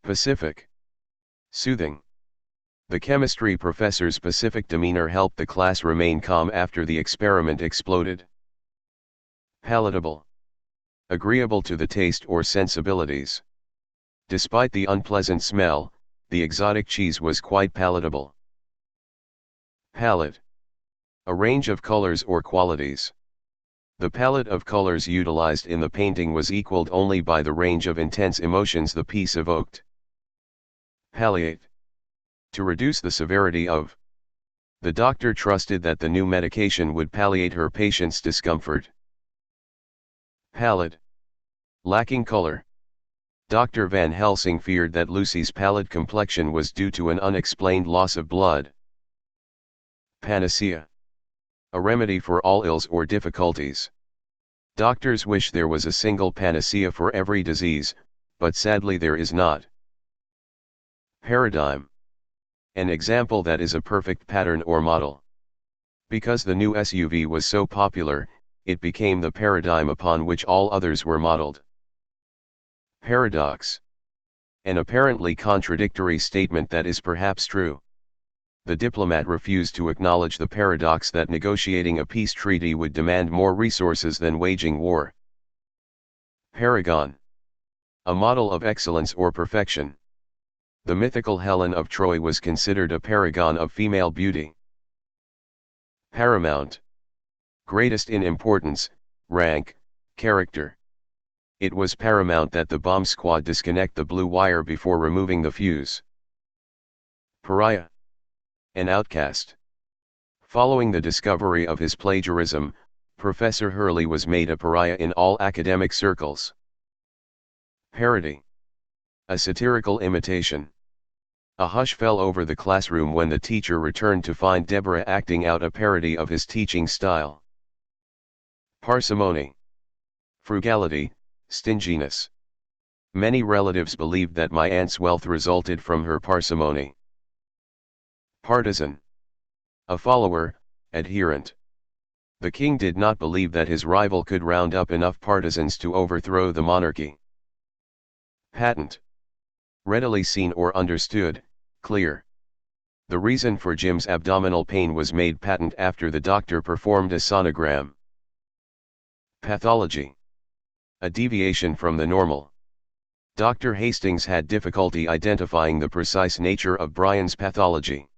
Pacific. Soothing. The chemistry professor's pacific demeanor helped the class remain calm after the experiment exploded. Palatable. Agreeable to the taste or sensibilities. Despite the unpleasant smell, the exotic cheese was quite palatable. Palette. A range of colors or qualities. The palette of colors utilized in the painting was equaled only by the range of intense emotions the piece evoked. Palliate. To reduce the severity of. The doctor trusted that the new medication would palliate her patient's discomfort. Pallid. Lacking color. Dr. Van Helsing feared that Lucy's pallid complexion was due to an unexplained loss of blood. Panacea. A remedy for all ills or difficulties. Doctors wish there was a single panacea for every disease, but sadly there is not. Paradigm. An example that is a perfect pattern or model. Because the new SUV was so popular, it became the paradigm upon which all others were modeled. Paradox. An apparently contradictory statement that is perhaps true. The diplomat refused to acknowledge the paradox that negotiating a peace treaty would demand more resources than waging war. Paragon. A model of excellence or perfection. The mythical Helen of Troy was considered a paragon of female beauty. Paramount. Greatest in importance, rank, character. It was paramount that the bomb squad disconnect the blue wire before removing the fuse. Pariah. An outcast. Following the discovery of his plagiarism, Professor Hurley was made a pariah in all academic circles. Parody. A satirical imitation. A hush fell over the classroom when the teacher returned to find Deborah acting out a parody of his teaching style. Parsimony. Frugality, stinginess. Many relatives believed that my aunt's wealth resulted from her parsimony. Partisan. A follower, adherent. The king did not believe that his rival could round up enough partisans to overthrow the monarchy. Patent. Readily seen or understood, clear. The reason for Jim's abdominal pain was made patent after the doctor performed a sonogram. Pathology. A deviation from the normal. Dr. Hastings had difficulty identifying the precise nature of Brian's pathology.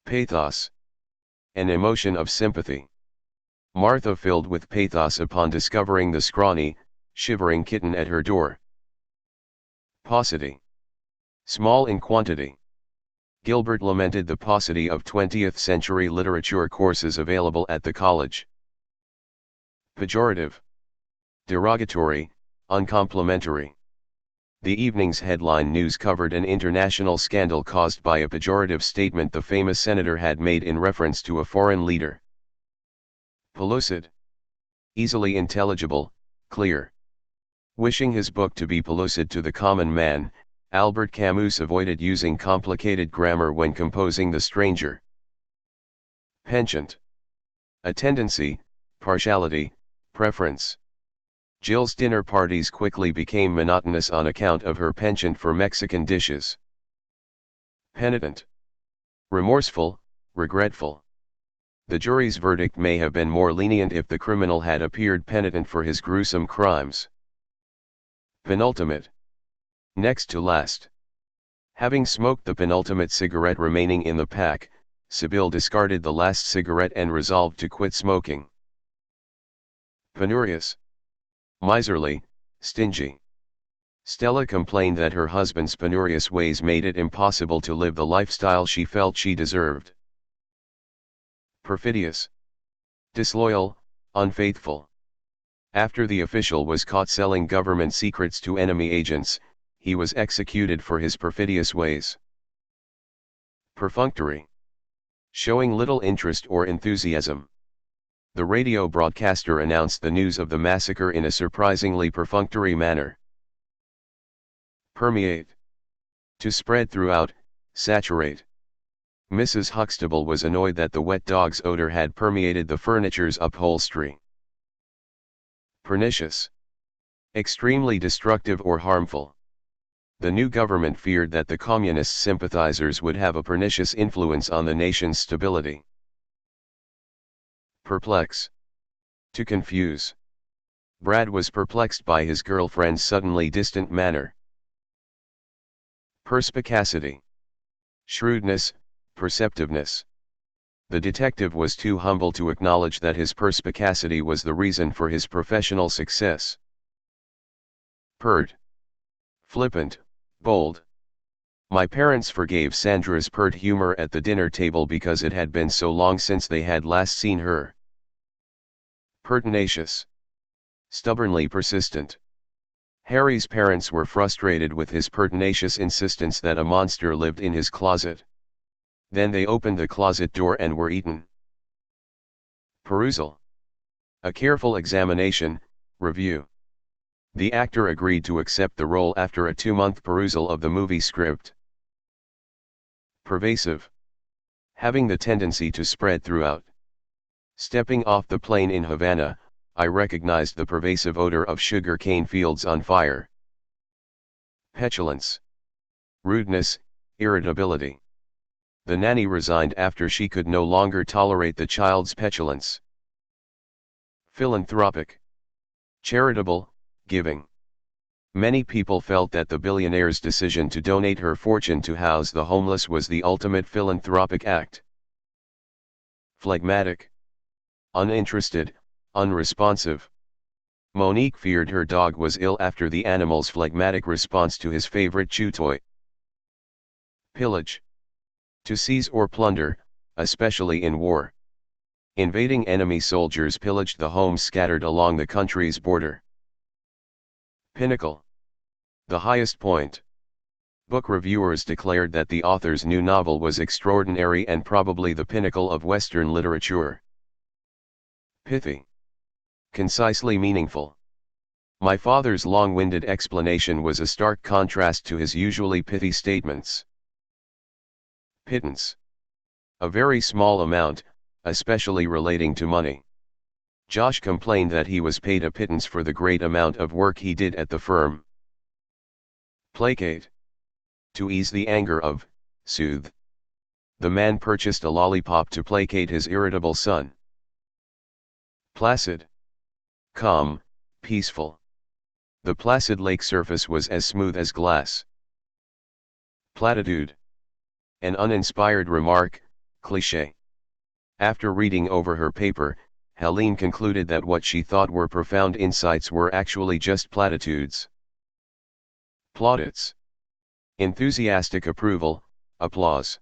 Pathos. An emotion of sympathy. Martha filled with pathos upon discovering the scrawny, shivering kitten at her door. Paucity. Small in quantity. Gilbert lamented the paucity of 20th-century literature courses available at the college. Pejorative. Derogatory, uncomplimentary. The evening's headline news covered an international scandal caused by a pejorative statement the famous senator had made in reference to a foreign leader. Pellucid. Easily intelligible, clear. Wishing his book to be pellucid to the common man, Albert Camus avoided using complicated grammar when composing The Stranger. Penchant. A tendency, partiality, preference. Jill's dinner parties quickly became monotonous on account of her penchant for Mexican dishes. Penitent. Remorseful, regretful. The jury's verdict may have been more lenient if the criminal had appeared penitent for his gruesome crimes. Penultimate. Next to last. Having smoked the penultimate cigarette remaining in the pack, Sybil discarded the last cigarette and resolved to quit smoking. Penurious. Miserly, stingy. Stella complained that her husband's penurious ways made it impossible to live the lifestyle she felt she deserved. Perfidious. Disloyal, unfaithful. After the official was caught selling government secrets to enemy agents, he was executed for his perfidious ways. Perfunctory. Showing little interest or enthusiasm. The radio broadcaster announced the news of the massacre in a surprisingly perfunctory manner. Permeate. To spread throughout, saturate. Mrs. Huxtable was annoyed that the wet dog's odor had permeated the furniture's upholstery. Pernicious. Extremely destructive or harmful. The new government feared that the communist sympathizers would have a pernicious influence on the nation's stability. Perplex. To confuse. Brad was perplexed by his girlfriend's suddenly distant manner. Perspicacity. Shrewdness, perceptiveness. The detective was too humble to acknowledge that his perspicacity was the reason for his professional success. Pert. Flippant, bold. My parents forgave Sandra's pert humor at the dinner table because it had been so long since they had last seen her. Pertinacious. Stubbornly persistent. Harry's parents were frustrated with his pertinacious insistence that a monster lived in his closet. Then they opened the closet door and were eaten. Perusal. A careful examination, review. The actor agreed to accept the role after a 2-month perusal of the movie script. Pervasive. Having the tendency to spread throughout. Stepping off the plane in Havana, I recognized the pervasive odor of sugar cane fields on fire. Petulance. Rudeness, irritability. The nanny resigned after she could no longer tolerate the child's petulance. Philanthropic. Charitable, giving. Many people felt that the billionaire's decision to donate her fortune to house the homeless was the ultimate philanthropic act. Phlegmatic. Uninterested, unresponsive. Monique feared her dog was ill after the animal's phlegmatic response to his favorite chew toy. Pillage. To seize or plunder, especially in war. Invading enemy soldiers pillaged the homes scattered along the country's border. Pinnacle. The highest point. Book reviewers declared that the author's new novel was extraordinary and probably the pinnacle of Western literature. Pithy. Concisely meaningful. My father's long-winded explanation was a stark contrast to his usually pithy statements. Pittance. A very small amount, especially relating to money. Josh complained that he was paid a pittance for the great amount of work he did at the firm. Placate. To ease the anger of, soothe. The man purchased a lollipop to placate his irritable son. Placid. Calm, peaceful. The placid lake surface was as smooth as glass. Platitude. An uninspired remark, cliché. After reading over her paper, Helene concluded that what she thought were profound insights were actually just platitudes. Plaudits. Enthusiastic approval, applause.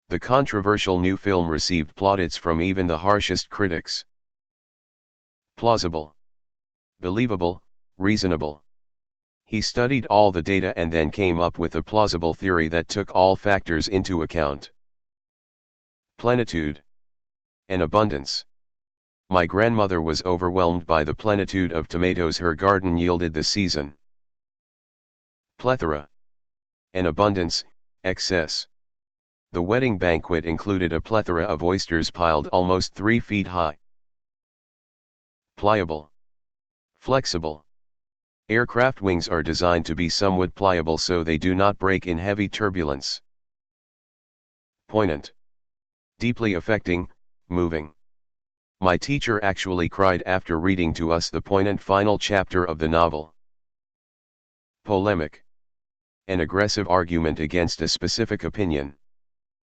The controversial new film received plaudits from even the harshest critics. Plausible. Believable, reasonable. He studied all the data and then came up with a plausible theory that took all factors into account. Plenitude. An abundance. My grandmother was overwhelmed by the plenitude of tomatoes her garden yielded this season. Plethora. An abundance, excess. The wedding banquet included a plethora of oysters piled almost 3 feet high. Pliable. Flexible. Aircraft wings are designed to be somewhat pliable so they do not break in heavy turbulence. Poignant. Deeply affecting, moving. My teacher actually cried after reading to us the poignant final chapter of the novel. Polemic. An aggressive argument against a specific opinion.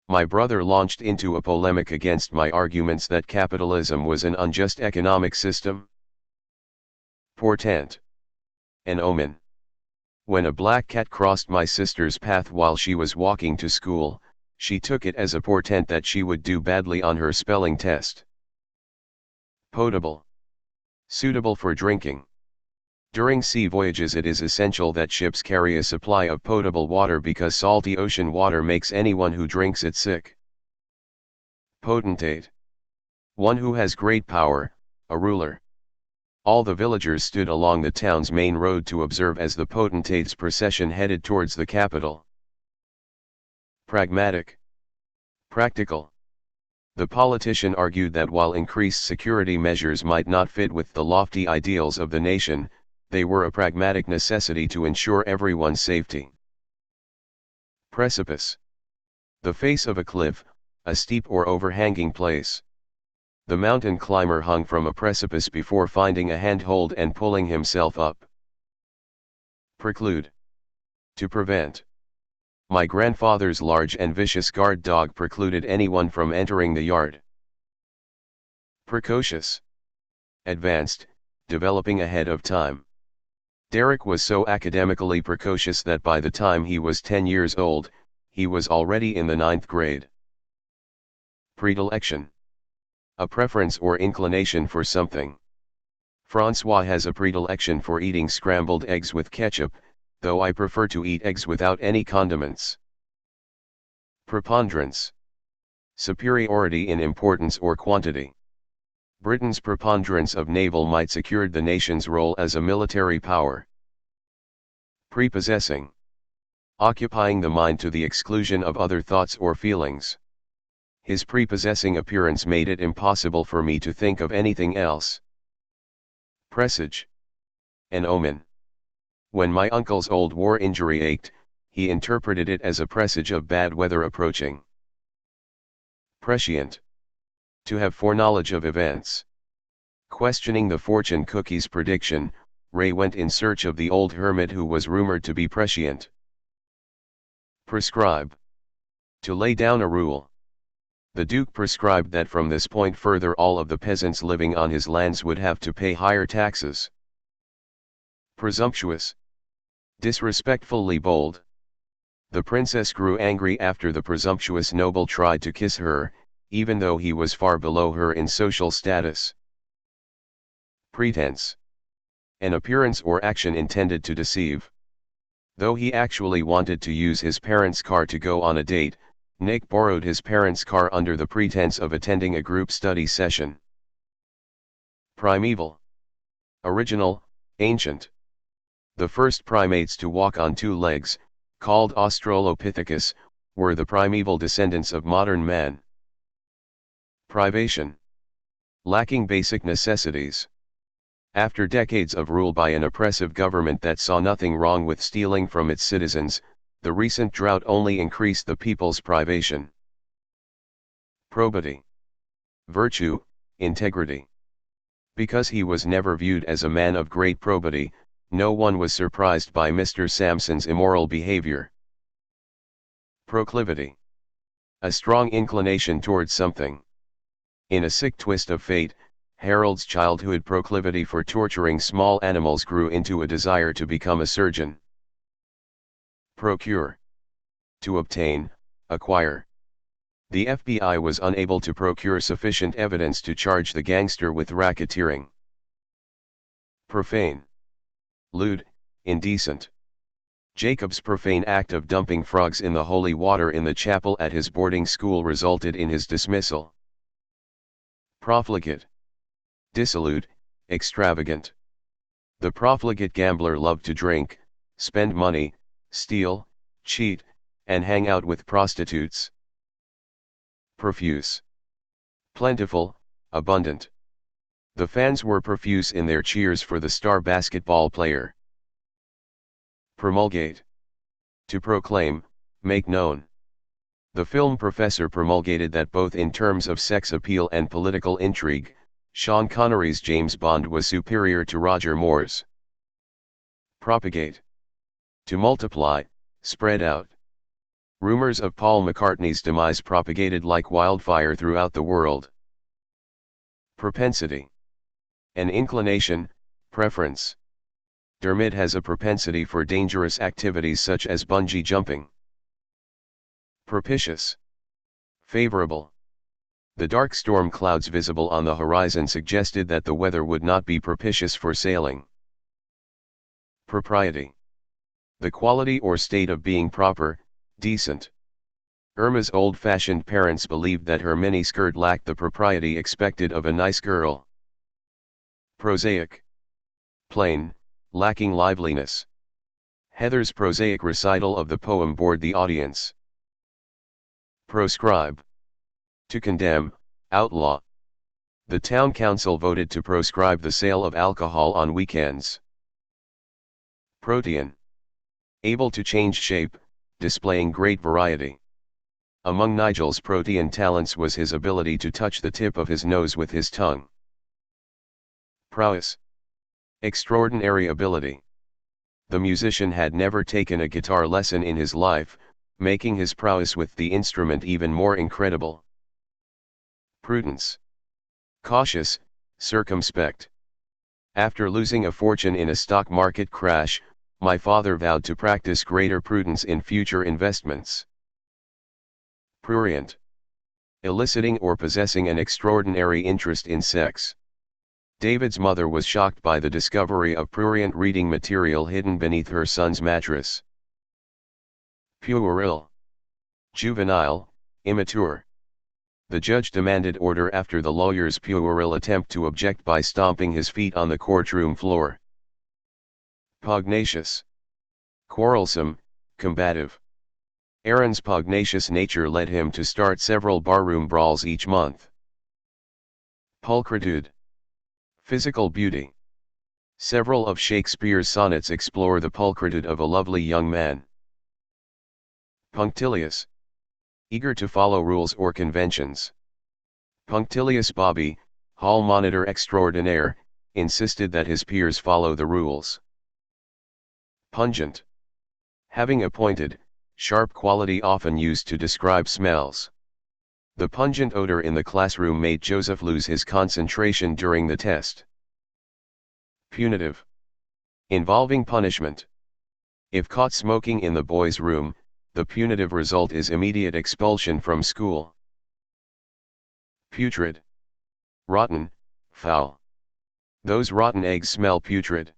My brother launched into a polemic against my arguments that capitalism was an unjust economic system. Portent. An omen. When a black cat crossed my sister's path while she was walking to school, she took it as a portent that she would do badly on her spelling test. Potable. Suitable for drinking. During sea voyages it is essential that ships carry a supply of potable water because salty ocean water makes anyone who drinks it sick. Potentate. One who has great power, a ruler. All the villagers stood along the town's main road to observe as the potentate's procession headed towards the capital. Pragmatic. Practical. The politician argued that while increased security measures might not fit with the lofty ideals of the nation, they were a pragmatic necessity to ensure everyone's safety. Precipice. The face of a cliff, a steep or overhanging place. The mountain climber hung from a precipice before finding a handhold and pulling himself up. Preclude. To prevent. My grandfather's large and vicious guard dog precluded anyone from entering the yard. Precocious. Advanced, developing ahead of time. Derek was so academically precocious that by the time he was 10 years old, he was already in the 9th grade. Predilection. A preference or inclination for something. Francois has a predilection for eating scrambled eggs with ketchup, though I prefer to eat eggs without any condiments. Preponderance. Superiority in importance or quantity. Britain's preponderance of naval might secured the nation's role as a military power. Prepossessing. Occupying the mind to the exclusion of other thoughts or feelings. His prepossessing appearance made it impossible for me to think of anything else. Presage. An omen. When my uncle's old war injury ached, he interpreted it as a presage of bad weather approaching. Prescient. To have foreknowledge of events. Questioning the fortune cookie's prediction, Ray went in search of the old hermit who was rumored to be prescient. Prescribe. To lay down a rule. The Duke prescribed that from this point further all of the peasants living on his lands would have to pay higher taxes. Presumptuous. Disrespectfully bold. The princess grew angry after the presumptuous noble tried to kiss her, even though he was far below her in social status. Pretense. An appearance or action intended to deceive. Though he actually wanted to use his parents' car to go on a date, Nick borrowed his parents' car under the pretense of attending a group study session. Primeval. Original, ancient. The first primates to walk on two legs, called Australopithecus, were the primeval descendants of modern man. Privation. Lacking basic necessities. After decades of rule by an oppressive government that saw nothing wrong with stealing from its citizens, the recent drought only increased the people's privation. Probity. Virtue, integrity. Because he was never viewed as a man of great probity, no one was surprised by Mr. Sampson's immoral behavior. Proclivity. A strong inclination towards something. In a sick twist of fate, Harold's childhood proclivity for torturing small animals grew into a desire to become a surgeon. Procure. To obtain, acquire. The FBI was unable to procure sufficient evidence to charge the gangster with racketeering. Profane. Lewd, indecent. Jacob's profane act of dumping frogs in the holy water in the chapel at his boarding school resulted in his dismissal. Profligate. Dissolute, extravagant. The profligate gambler loved to drink, spend money, steal, cheat, and hang out with prostitutes. Profuse. Plentiful, abundant. The fans were profuse in their cheers for the star basketball player. Promulgate. To proclaim, make known. The film Professor promulgated that both in terms of sex appeal and political intrigue, Sean Connery's James Bond was superior to Roger Moore's. Propagate. To multiply, spread out. Rumors of Paul McCartney's demise propagated like wildfire throughout the world. Propensity. An inclination, preference. Dermot has a propensity for dangerous activities such as bungee jumping. Propitious. Favorable. The dark storm clouds visible on the horizon suggested that the weather would not be propitious for sailing. Propriety. The quality or state of being proper, decent. Irma's old-fashioned parents believed that her miniskirt lacked the propriety expected of a nice girl. Prosaic. Plain, lacking liveliness. Heather's prosaic recital of the poem bored the audience. Proscribe. To condemn, outlaw. The town council voted to proscribe the sale of alcohol on weekends. Protean. Able to change shape, displaying great variety. Among Nigel's protean talents was his ability to touch the tip of his nose with his tongue. Prowess. Extraordinary ability. The musician had never taken a guitar lesson in his life, making his prowess with the instrument even more incredible. Prudence. Cautious, circumspect. After losing a fortune in a stock market crash, my father vowed to practice greater prudence in future investments. Prurient. Eliciting or possessing an extraordinary interest in sex. David's mother was shocked by the discovery of prurient reading material hidden beneath her son's mattress. Puerile. Juvenile, immature. The judge demanded order after the lawyer's puerile attempt to object by stomping his feet on the courtroom floor. Pugnacious. Quarrelsome, combative. Aaron's pugnacious nature led him to start several barroom brawls each month. Pulchritude. Physical beauty. Several of Shakespeare's sonnets explore the pulchritude of a lovely young man. Punctilious. Eager to follow rules or conventions. Punctilious Bobby, hall monitor extraordinaire, insisted that his peers follow the rules. Pungent. Having a pointed, sharp quality often used to describe smells. The pungent odor in the classroom made Joseph lose his concentration during the test. Punitive. Involving punishment. If caught smoking in the boys' room, the punitive result is immediate expulsion from school. Putrid. Rotten, foul. Those rotten eggs smell putrid.